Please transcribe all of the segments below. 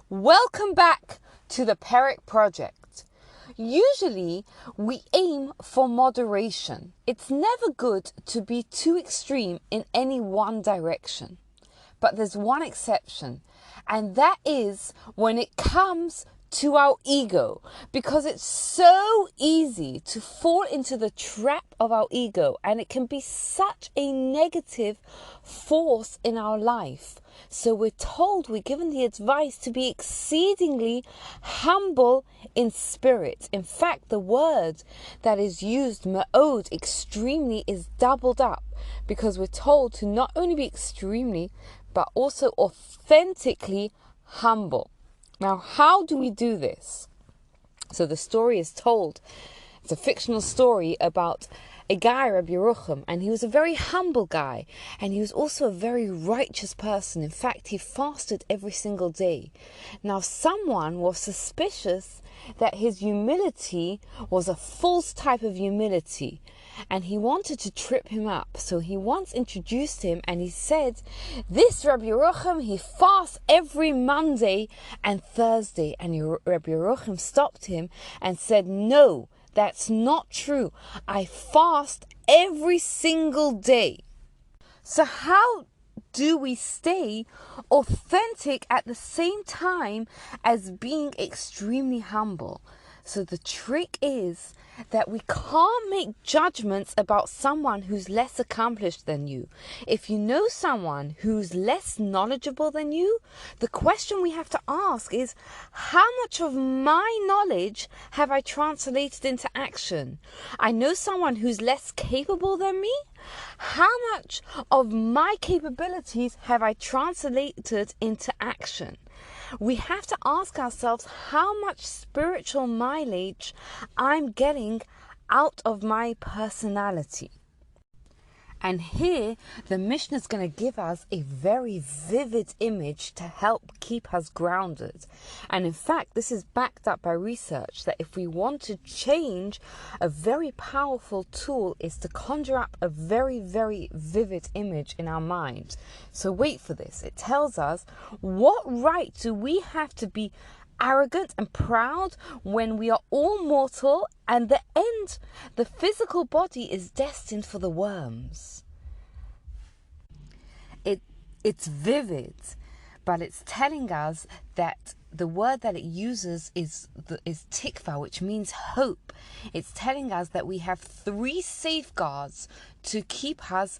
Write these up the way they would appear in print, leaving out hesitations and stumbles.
Welcome back to the Perek Project. Usually we aim for moderation. It's never good to be too extreme in any one direction. But there's one exception, and that is when it comes to our ego, because it's so easy to fall into the trap of our ego, and it can be such a negative force in our life. So we're given the advice to be exceedingly humble in spirit. In fact, the word that is used, me'od, extremely, is doubled up, because we're told to not only be extremely, but also authentically humble. Now, how do we do this? So the story is told. It's a fictional story about a guy, Rabbi Yerucham, and he was a very humble guy, and he was also a very righteous person. In fact, he fasted every single day. Now, someone was suspicious that his humility was a false type of humility, and he wanted to trip him up. So he once introduced him, and he said, "This Rabbi Yerucham, he fasts every Monday and Thursday." And Rabbi Yerucham stopped him and said, "No, that's not true. I fast every single day." So how do we stay authentic at the same time as being extremely humble? So the trick is that we can't make judgments about someone who's less accomplished than you. If you know someone who's less knowledgeable than you, the question we have to ask is, how much of my knowledge have I translated into action? I know someone who's less capable than me. How much of my capabilities have I translated into action? We have to ask ourselves how much spiritual mileage I'm getting out of my personality. And here, the Mishnah is going to give us a very vivid image to help keep us grounded. And in fact, this is backed up by research that if we want to change, a very powerful tool is to conjure up a very, very vivid image in our mind. So wait for this. It tells us, what right do we have to be arrogant and proud when we are all mortal, and the physical body is destined for the worms? It's vivid, but it's telling us that the word that it uses is tikva, which means hope. It's telling us that we have 3 safeguards to keep us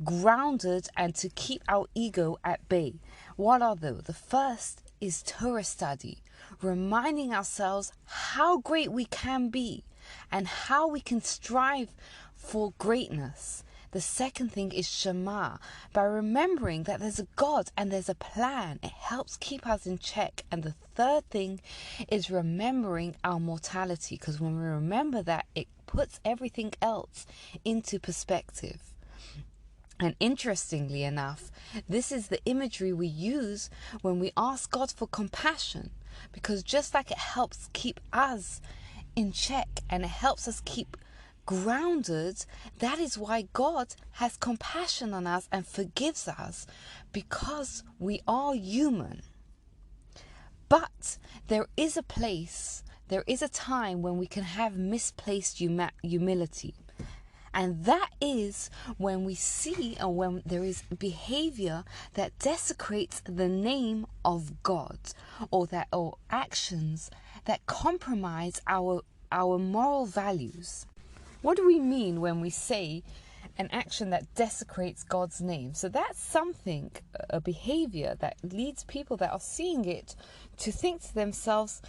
grounded and to keep our ego at bay. What are those? The first is Torah study, reminding ourselves how great we can be and how we can strive for greatness. The second thing is Shema, by remembering that there's a God and there's a plan. It helps keep us in check. And the third thing is remembering our mortality, because when we remember that, it puts everything else into perspective. And interestingly enough, this is the imagery we use when we ask God for compassion, because just like it helps keep us in check and it helps us keep grounded, that is why God has compassion on us and forgives us, because we are human. But there is a place, there is a time when we can have misplaced humility. And that is when we see, or when there is behavior that desecrates the name of God, or actions that compromise our moral values. What do we mean when we say an action that desecrates God's name? So that's something, a behavior that leads people that are seeing it to think to themselves,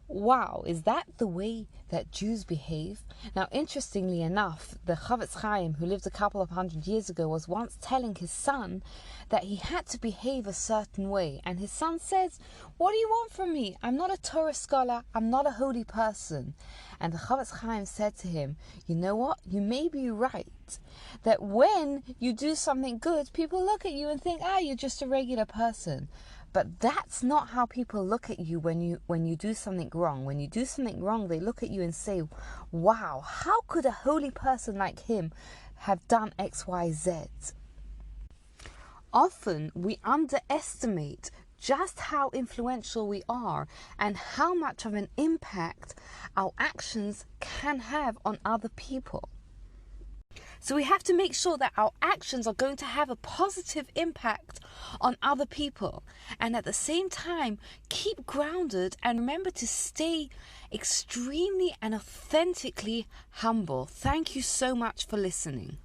wow, is that the way that Jews behave? Now, interestingly enough, the Chofetz Chaim, who lived a couple of 100 years ago, was once telling his son that he had to behave a certain way. And his son says, "What do you want from me? I'm not a Torah scholar. I'm not a holy person." And the Chofetz Chaim said to him, "You know what? You may be right. That when you do something good, people look at you and think, you're just a regular person. But that's not how people look at you when you do something wrong. When you do something wrong, they look at you and say, wow, how could a holy person like him have done X, Y, Z? Often we underestimate just how influential we are and how much of an impact our actions can have on other people. So we have to make sure that our actions are going to have a positive impact on other people. And at the same time, keep grounded and remember to stay extremely and authentically humble. Thank you so much for listening.